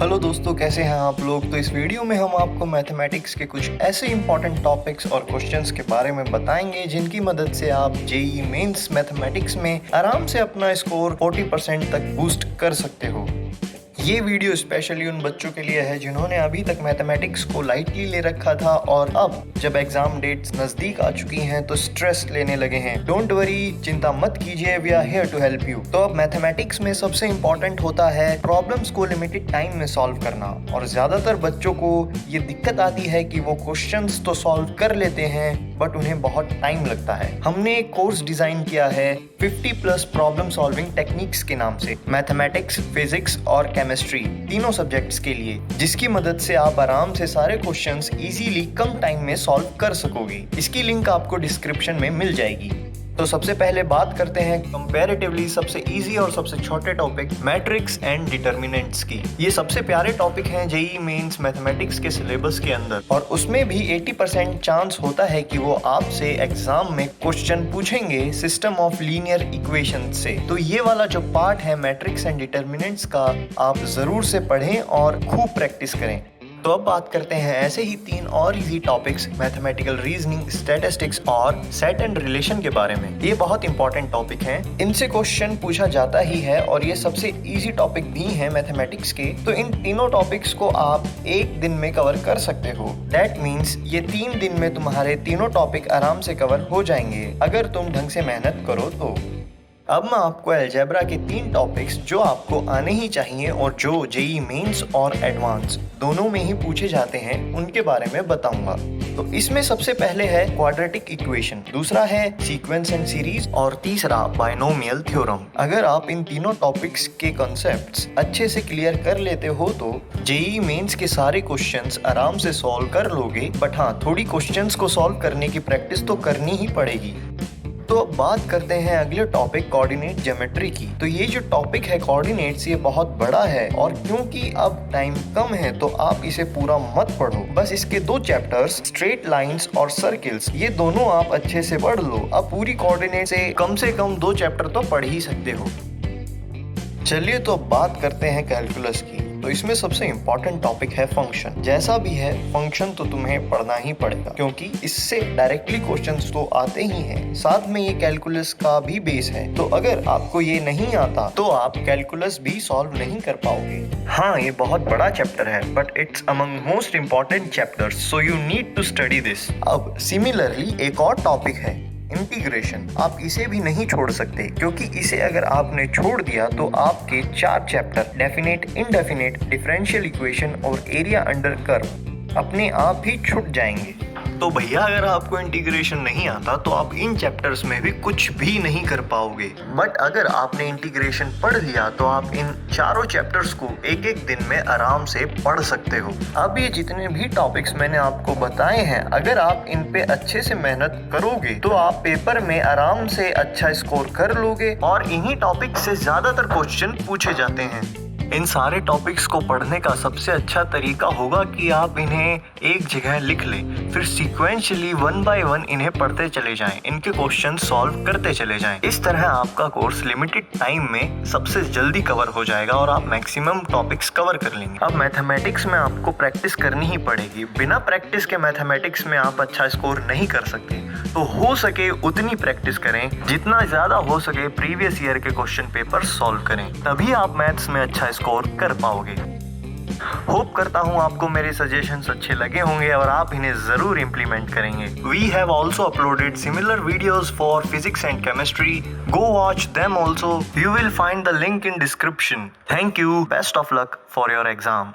Hello दोस्तों, कैसे हैं आप लोग। तो इस वीडियो में हम आपको मैथमेटिक्स के कुछ ऐसे इंपॉर्टेंट टॉपिक्स और क्वेश्चंस के बारे में बताएंगे जिनकी मदद से आप जेईई मेंस मैथमेटिक्स में आराम से अपना स्कोर 40% तक बूस्ट कर सकते हो। ये वीडियो स्पेशली उन बच्चों के लिए है जिन्होंने अभी तक मैथमेटिक्स को लाइटली ले रखा था और अब जब एग्जाम डेट्स नजदीक आ चुकी हैं तो स्ट्रेस लेने लगे हैं। डोंट वरी, चिंता मत कीजिए, we are here to help you. तो अब मैथमेटिक्स में सबसे इम्पोर्टेंट होता है प्रॉब्लम्स को लिमिटेड टाइम में सॉल्व करना, और ज्यादातर बच्चों को ये दिक्कत आती है कि वो क्वेश्चंस तो सॉल्व कर लेते हैं बट उन्हें बहुत टाइम लगता है। हमने एक कोर्स डिजाइन किया है 50+ प्रॉब्लम सॉल्विंग टेक्निक्स के नाम से, मैथमेटिक्स, फिजिक्स और केमिस्ट्री तीनों सब्जेक्ट्स के लिए, जिसकी मदद से आप आराम से सारे क्वेश्चंस इजीली कम टाइम में सॉल्व कर सकोगे। इसकी लिंक आपको डिस्क्रिप्शन में मिल जाएगी। तो सबसे पहले बात करते हैं कंपैरेटिवली सबसे इजी और सबसे छोटे टॉपिक मैट्रिक्स एंड डिटर्मिनेंट्स की। ये सबसे प्यारे टॉपिक हैं जेईई मेंस मैथमेटिक्स के सिलेबस के अंदर, और उसमें भी 80% चांस होता है कि वो आपसे एग्जाम में क्वेश्चन पूछेंगे सिस्टम ऑफ लीनियर इक्वेशन से। तो ये वाला जो पार्ट है मैट्रिक्स एंड डिटर्मिनेंट्स का, आप जरूर से पढ़ें और खूब प्रैक्टिस करें। तो अब बात करते हैं ऐसे ही 3 और easy topics, mathematical reasoning, statistics और सेट एंड रिलेशन के बारे में। ये बहुत इंपॉर्टेंट टॉपिक हैं, इनसे क्वेश्चन पूछा जाता ही है और ये सबसे इजी टॉपिक भी हैं मैथमेटिक्स के। तो इन तीनों टॉपिक्स को आप एक दिन में कवर कर सकते हो। दैट मीन्स ये 3 दिन में तुम्हारे तीनों टॉपिक आराम से कवर हो जाएंगे अगर तुम ढंग से मेहनत करो तो। अब मैं आपको अलजेब्रा के 3 टॉपिक्स जो आपको आने ही चाहिए और जो जेईई मेंस और एडवांस दोनों में ही पूछे जाते हैं उनके बारे में बताऊंगा। तो इसमें सबसे पहले है क्वाड्रेटिक इक्वेशन, दूसरा है सीक्वेंस एंड सीरीज और तीसरा बायनोमियल थ्योरम। अगर आप इन तीनों टॉपिक्स के कॉन्सेप्ट्स अच्छे से क्लियर कर लेते हो तो जेईई मेंस के सारे क्वेश्चंस आराम से सॉल्व कर लोगे। बट हाँ, थोड़ी क्वेश्चंस को सॉल्व करने की प्रैक्टिस तो करनी ही पड़ेगी। तो अब बात करते हैं अगले टॉपिक कोऑर्डिनेट ज्योमेट्री की। तो ये जो टॉपिक है कोऑर्डिनेट्स, ये बहुत बड़ा है और क्योंकि अब टाइम कम है तो आप इसे पूरा मत पढ़ो। बस इसके 2 चैप्टर्स स्ट्रेट लाइंस और सर्किल्स, ये दोनों आप अच्छे से पढ़ लो। अब पूरी कोऑर्डिनेट से कम 2 चैप्टर तो पढ़ ही सकते हो। चलिए तो बात करते हैं कैलकुलस की। तो इसमें सबसे इम्पोर्टेंट टॉपिक है फंक्शन। जैसा भी है फंक्शन तो तुम्हें पढ़ना ही पड़ेगा क्योंकि इससे डायरेक्टली क्वेश्चंस तो आते ही हैं, साथ में ये कैलकुलस का भी बेस है। तो अगर आपको ये नहीं आता तो आप कैलकुलस भी सॉल्व नहीं कर पाओगे। हाँ, ये बहुत बड़ा चैप्टर है but it's among most important chapters, so you need to study this. अब सिमिलरली एक और टॉपिक है इंटीग्रेशन। आप इसे भी नहीं छोड़ सकते क्योंकि इसे अगर आपने छोड़ दिया तो आपके 4 chapter definite, indefinite, differential equation और एरिया अंडर कर्व अपने आप ही छूट जाएंगे। तो भैया, अगर आपको इंटीग्रेशन नहीं आता तो आप इन चैप्टर्स में भी कुछ भी नहीं कर पाओगे। बट अगर आपने इंटीग्रेशन पढ़ लिया तो आप इन चारों चैप्टर्स को एक दिन में आराम से पढ़ सकते हो। अब ये जितने भी टॉपिक्स मैंने आपको बताए हैं, अगर आप इन पे अच्छे से मेहनत करोगे तो आप पेपर में आराम से अच्छा स्कोर कर लोगे। और इन्हीं टॉपिक से ज्यादातर क्वेश्चन पूछे जाते हैं। इन सारे टॉपिक्स को पढ़ने का सबसे अच्छा तरीका होगा कि आप इन्हें एक जगह लिख लें, फिर सीक्वेंशियली 1 बाय 1 इन्हें पढ़ते चले जाएं, इनके क्वेश्चन सॉल्व करते चले जाएं। इस तरह आपका कोर्स लिमिटेड टाइम में सबसे जल्दी कवर हो जाएगा और आप मैक्सिमम टॉपिक्स कवर कर लेंगे। अब मैथमेटिक्स में आपको प्रैक्टिस करनी ही पड़ेगी। बिना प्रैक्टिस के मैथमेटिक्स में आप अच्छा स्कोर नहीं कर सकते। तो हो सके उतनी प्रैक्टिस करें, जितना ज्यादा हो सके प्रीवियस ईयर के क्वेश्चन पेपर सॉल्व करें, तभी आप मैथ्स में अच्छा स्कोर कर पाओगे। होप करता हूँ आपको मेरे सजेशंस अच्छे लगे होंगे और आप इन्हें जरूर इम्प्लीमेंट करेंगे। We have also uploaded similar videos for physics and chemistry. Go watch them also. You will find the link in description. Thank you. Best of luck for your exam.